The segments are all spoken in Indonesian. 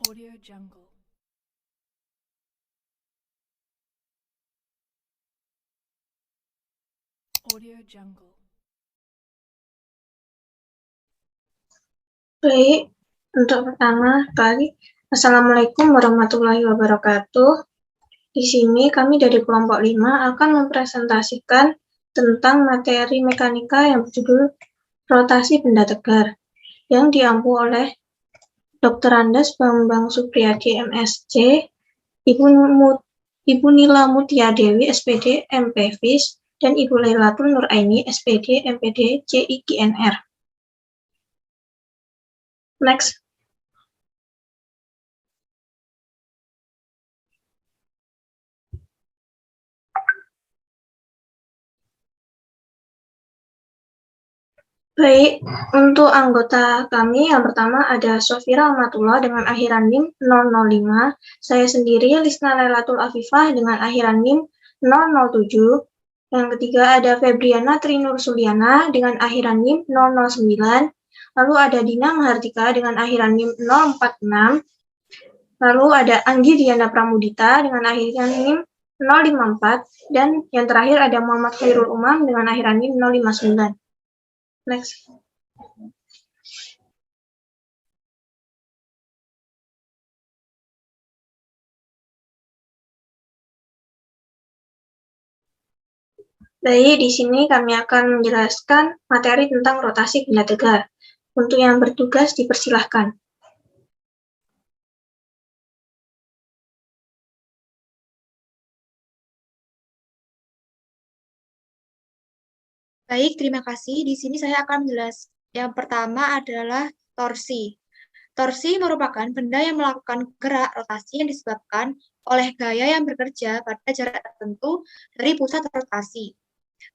Audio Jungle. Audio Jungle. Baik, untuk pertama kali, Assalamualaikum warahmatullahi wabarakatuh. Di sini kami dari kelompok 5 akan mempresentasikan tentang materi mekanika yang berjudul rotasi benda tegar, yang diampu oleh Dr. Andes Bambang Supriyadi MSc, Ibu Nila Mutia Dewi SPD MPvis, dan Ibu Lailatul Nuraini SPD MPD CIGNR. Next. Baik, untuk anggota kami yang pertama ada Sofira Amatullah dengan akhiran NIM 005, saya sendiri Lisna Lailatul Afifah dengan akhiran NIM 007, yang ketiga ada Febriana Trinur Suliana dengan akhiran NIM 009, lalu ada Dina Mahardika dengan akhiran NIM 046, lalu ada Anggi Diana Pramudita dengan akhiran NIM 054, dan yang terakhir ada Muhammad Khairul Umam dengan akhiran NIM 059. Next. Baik, di sini kami akan menjelaskan materi tentang rotasi benda tegar. Untuk yang bertugas dipersilahkan. Baik, terima kasih. Di sini saya akan menjelaskan. Yang pertama adalah torsi. Torsi merupakan benda yang melakukan gerak rotasi yang disebabkan oleh gaya yang bekerja pada jarak tertentu dari pusat rotasi.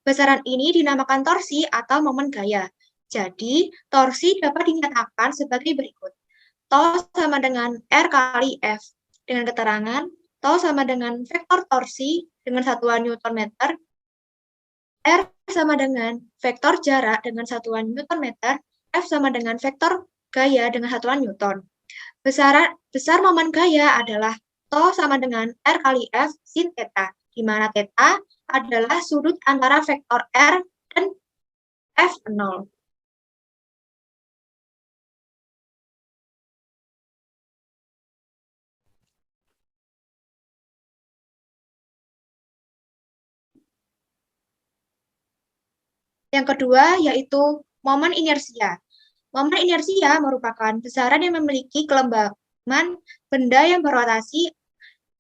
Besaran ini dinamakan torsi atau momen gaya. Jadi, torsi dapat dinyatakan sebagai berikut. Tau sama dengan R kali F. Dengan keterangan, tau sama dengan vektor torsi dengan satuan Newton meter, R sama dengan vektor jarak dengan satuan Newton meter, F sama dengan vektor gaya dengan satuan Newton. Besar momen gaya adalah tau sama dengan R kali F sin theta, di mana theta adalah sudut antara vektor R dan F0. Yang kedua yaitu momen inersia. Momen inersia merupakan besaran yang memiliki kelembaman benda yang berotasi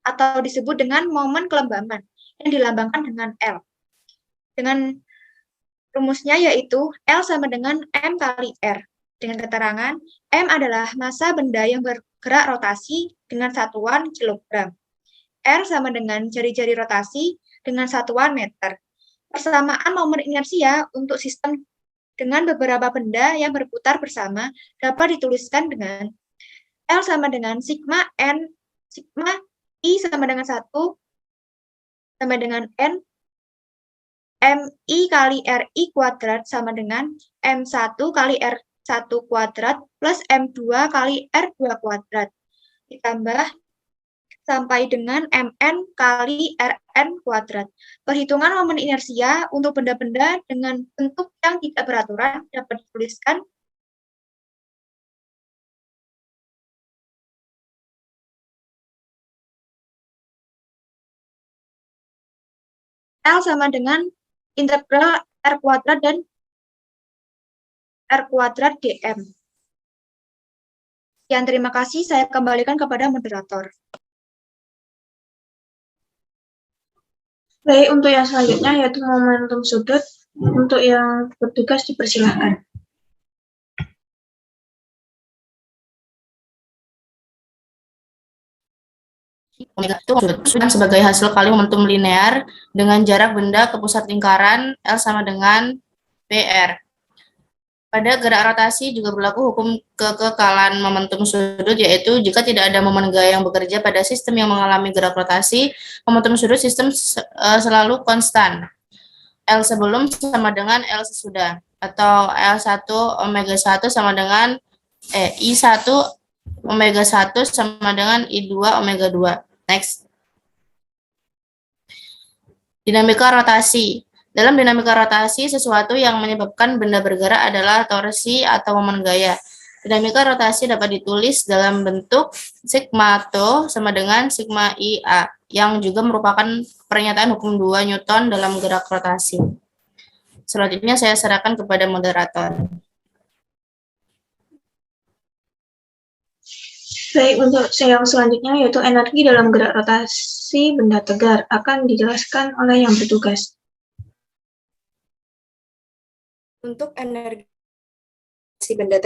atau disebut dengan momen kelembaman yang dilambangkan dengan L. Dengan rumusnya yaitu L sama dengan M kali R. Dengan keterangan, M adalah massa benda yang bergerak rotasi dengan satuan kilogram. R sama dengan jari-jari rotasi dengan satuan meter. Persamaan momen inersia untuk sistem dengan beberapa benda yang berputar bersama dapat dituliskan dengan L sama dengan sigma N, sigma I sama dengan 1, sama dengan N, MI kali RI kuadrat sama dengan M1 kali R1 kuadrat plus M2 kali R2 kuadrat. Ditambah sampai dengan Mn kali Rn kuadrat. Perhitungan momen inersia untuk benda-benda dengan bentuk yang tidak beraturan dapat dituliskan L sama dengan integral R kuadrat dan R kuadrat dm. Sekian, terima kasih. Saya kembalikan kepada moderator. Baik, untuk yang selanjutnya yaitu momentum sudut. Untuk yang bertugas dipersilahkan. Omega itu sudut sebagai hasil kali momentum linear dengan jarak benda ke pusat lingkaran L sama dengan PR. Pada gerak rotasi juga berlaku hukum kekekalan momentum sudut, yaitu jika tidak ada momen gaya yang bekerja pada sistem yang mengalami gerak rotasi, momentum sudut sistem selalu konstan. L sebelum sama dengan L sesudah, atau L1 omega 1 sama dengan I1 omega 1 sama dengan I2 omega 2. Next. Dinamika rotasi. Dalam dinamika rotasi, sesuatu yang menyebabkan benda bergerak adalah torsi atau momen gaya. Dinamika rotasi dapat ditulis dalam bentuk sigma tau sama dengan sigma IA, yang juga merupakan pernyataan hukum 2 Newton dalam gerak rotasi. Selanjutnya saya serahkan kepada moderator. Baik, untuk yang selanjutnya yaitu energi dalam gerak rotasi benda tegar akan dijelaskan oleh yang bertugas. Untuk energi benda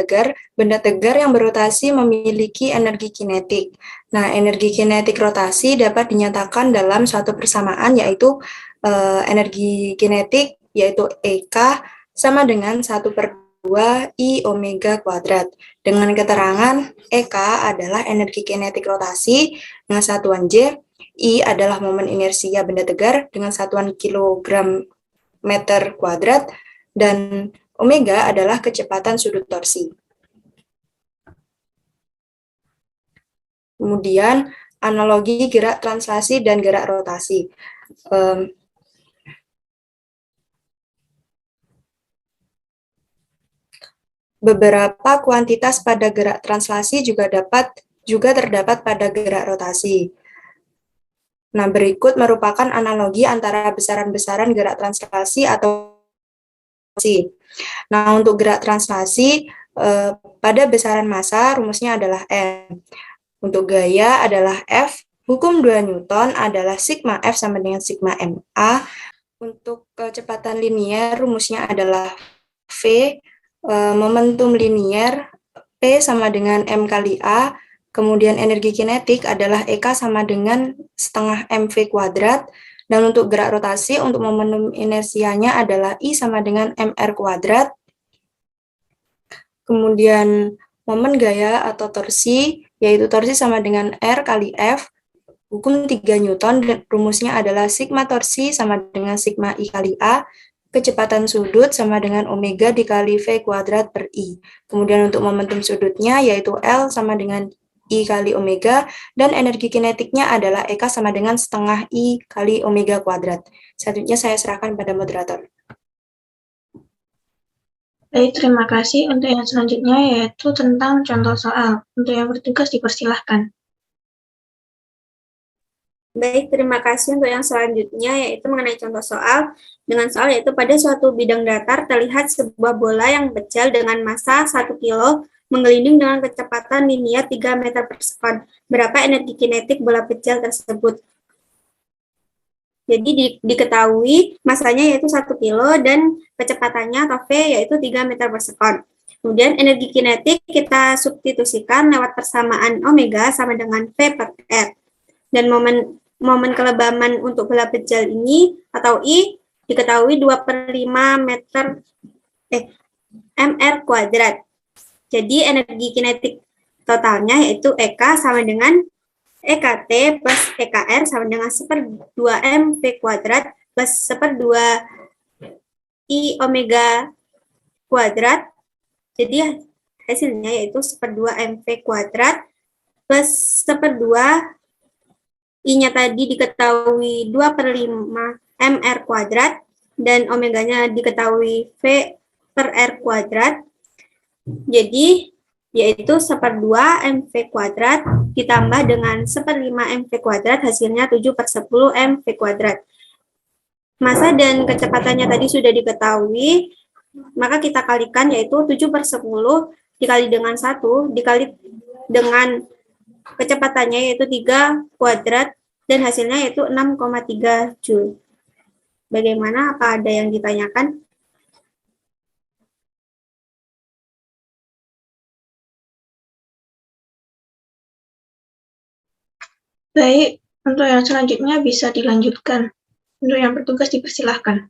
tegar yang berotasi memiliki energi kinetik. Nah, energi kinetik rotasi dapat dinyatakan dalam suatu persamaan, yaitu energi kinetik, yaitu EK, sama dengan 1/2 I omega kuadrat. Dengan keterangan EK adalah energi kinetik rotasi dengan satuan J, I adalah momen inersia benda tegar dengan satuan kilogram meter kuadrat, dan omega adalah kecepatan sudut torsi. Kemudian, analogi gerak translasi dan gerak rotasi. Beberapa kuantitas pada gerak translasi juga terdapat pada gerak rotasi. Nah, berikut merupakan analogi antara besaran-besaran gerak translasi atau Nah, untuk gerak translasi, pada besaran massa rumusnya adalah M. Untuk gaya adalah F, hukum 2 Newton adalah sigma F sama dengan sigma MA. Untuk kecepatan linier rumusnya adalah V, momentum linier P sama dengan M kali A, kemudian energi kinetik adalah EK sama dengan setengah MV kuadrat, dan untuk gerak rotasi, untuk momentum inersianya adalah I sama dengan MR kuadrat. Kemudian momen gaya atau torsi, yaitu torsi sama dengan R kali F, hukum 3 Newton, dan rumusnya adalah sigma torsi sama dengan sigma I kali A, kecepatan sudut sama dengan omega dikali V kuadrat per I. Kemudian untuk momentum sudutnya, yaitu L sama dengan I kali omega, dan energi kinetiknya adalah EK sama dengan setengah I kali omega kuadrat. Selanjutnya saya serahkan pada moderator. Baik, terima kasih. Untuk yang selanjutnya yaitu tentang contoh soal. Untuk yang bertugas dipersilahkan. Baik, terima kasih. Untuk yang selanjutnya yaitu mengenai contoh soal. Dengan soal yaitu pada suatu bidang datar terlihat sebuah bola yang kecil dengan massa 1 kilo menggelinding dengan kecepatan linier 3 meter per sekon. Berapa energi kinetik bola kecil tersebut? Jadi diketahui masanya yaitu 1 kilo dan kecepatannya atau V yaitu 3 meter per sekon. Kemudian energi kinetik kita substitusikan lewat persamaan omega sama dengan V per R. Dan momen kelebaman untuk bola kecil ini atau I diketahui 2/5 mr kuadrat. Jadi energi kinetik totalnya yaitu EK sama dengan EKT plus EKR sama dengan 1/2 mv kuadrat plus 1/2 I omega kuadrat. Jadi hasilnya yaitu 1/2 mv kuadrat plus 1/2 I-nya tadi diketahui 2/5 mr kuadrat dan omeganya diketahui V per R kuadrat. Jadi, yaitu 1/2 mv kuadrat ditambah dengan 1/5 mv kuadrat, hasilnya 7/10 mv kuadrat. Massa dan kecepatannya tadi sudah diketahui, maka kita kalikan yaitu 7/10 dikali dengan 1, dikali dengan kecepatannya yaitu 3 kuadrat, dan hasilnya yaitu 6,3 Joule. Bagaimana? Apa ada yang ditanyakan? Baik, untuk yang selanjutnya bisa dilanjutkan. Untuk yang bertugas dipersilahkan.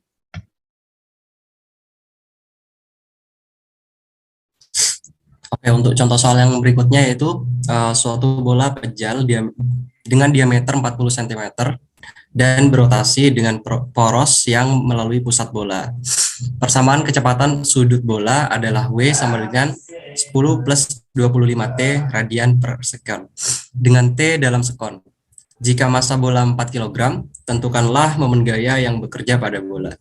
Oke, untuk contoh soal yang berikutnya yaitu suatu bola pejal dengan diameter 40 cm dan berotasi dengan poros yang melalui pusat bola. Persamaan kecepatan sudut bola adalah W sama dengan 10 plus 25 T radian per sekon dengan T dalam sekon. Jika massa bola 4 kg, tentukanlah momen gaya yang bekerja pada bola.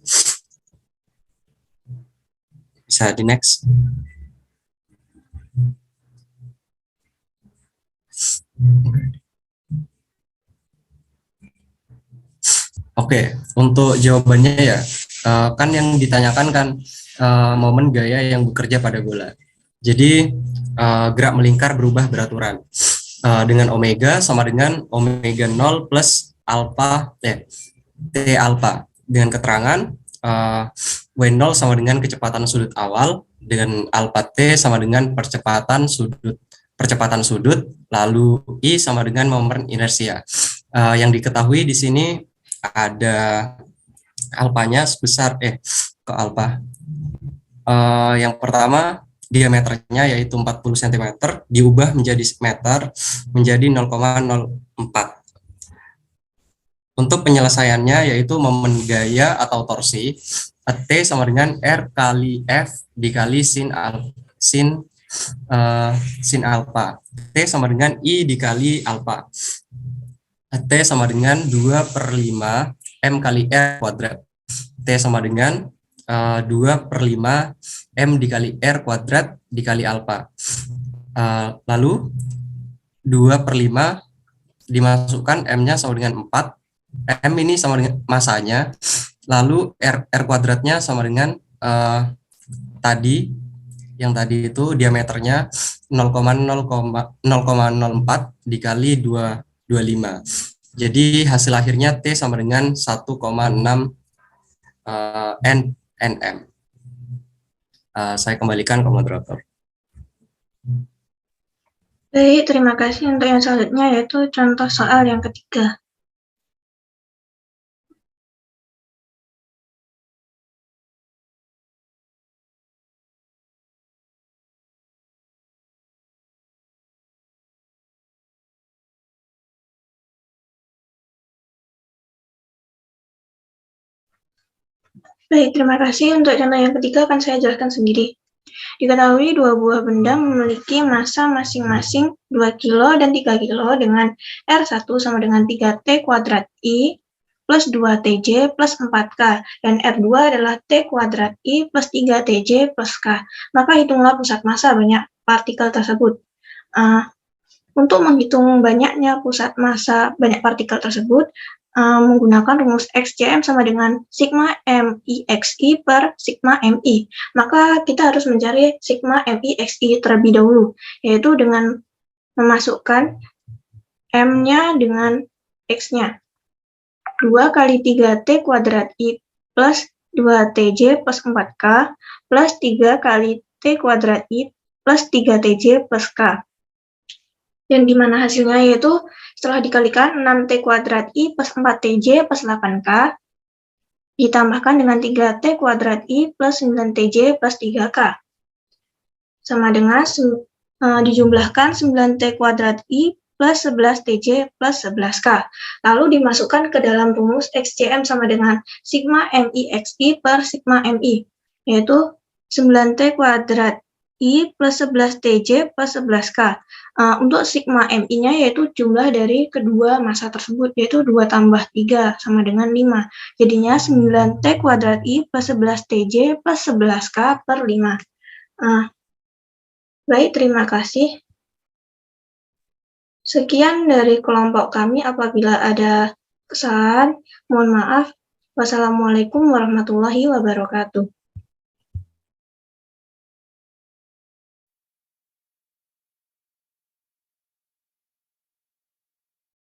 Bisa di next. Oke, untuk jawabannya ya, kan yang ditanyakan kan momen gaya yang bekerja pada bola. Jadi gerak melingkar berubah beraturan dengan omega sama dengan omega 0 plus alpha T alpha dengan keterangan W0 sama dengan kecepatan sudut awal dengan alpha T sama dengan percepatan sudut, lalu I sama dengan momen inersia. Yang diketahui di sini ada alpanya sebesar alpha. Yang pertama diameternya yaitu 40 cm diubah menjadi meter menjadi 0,04. Untuk penyelesaiannya yaitu momen gaya atau torsi T sama dengan R kali F dikali sin alpha. T sama dengan I dikali alpha. T sama dengan 2/5 M kali R kuadrat. T sama dengan 2/5 M dikali R kuadrat dikali alpha. Lalu 2/5 dimasukkan M-nya sama dengan 4. M ini sama dengan masanya. Lalu R kuadratnya sama dengan yang tadi itu diameternya 0,04 dikali 25. Jadi hasil akhirnya T sama dengan 1,6 nm. Saya kembalikan ke moderator. Baik, terima kasih. Untuk yang selanjutnya yaitu contoh soal yang ketiga. Baik, terima kasih. Untuk contoh yang ketiga akan saya jelaskan sendiri. Diketahui dua buah benda memiliki massa masing-masing 2 kilo dan 3 kilo dengan R1 sama dengan 3T kuadrat I plus 2TJ plus 4K dan R2 adalah T kuadrat I plus 3TJ plus K. Maka hitunglah pusat massa banyak partikel tersebut. Untuk menghitung banyaknya pusat massa banyak partikel tersebut, menggunakan rumus XCM sama dengan sigma MIXI per sigma MI. Maka kita harus mencari sigma MIXI terlebih dahulu, yaitu dengan memasukkan M-nya dengan X-nya. 2 kali 3T kuadrat I plus 2TJ plus 4K plus 3 kali T kuadrat I plus 3TJ plus K. Dan gimana hasilnya, yaitu setelah dikalikan 6T kuadrat I plus 4TJ plus 8K ditambahkan dengan 3T kuadrat I plus 9TJ plus 3K sama dengan dijumlahkan 9T kuadrat I plus 11TJ plus 11K. Lalu dimasukkan ke dalam rumus XCM sama dengan sigma MIXI per sigma MI, yaitu 9T kuadrat I plus 11TJ plus 11K. Untuk sigma MI-nya yaitu jumlah dari kedua massa tersebut, yaitu 2 tambah 3 sama dengan 5. Jadinya 9T kuadrat I plus 11TJ plus 11K per 5. Baik, terima kasih. Sekian dari kelompok kami. Apabila ada kesalahan, mohon maaf. Wassalamualaikum warahmatullahi wabarakatuh.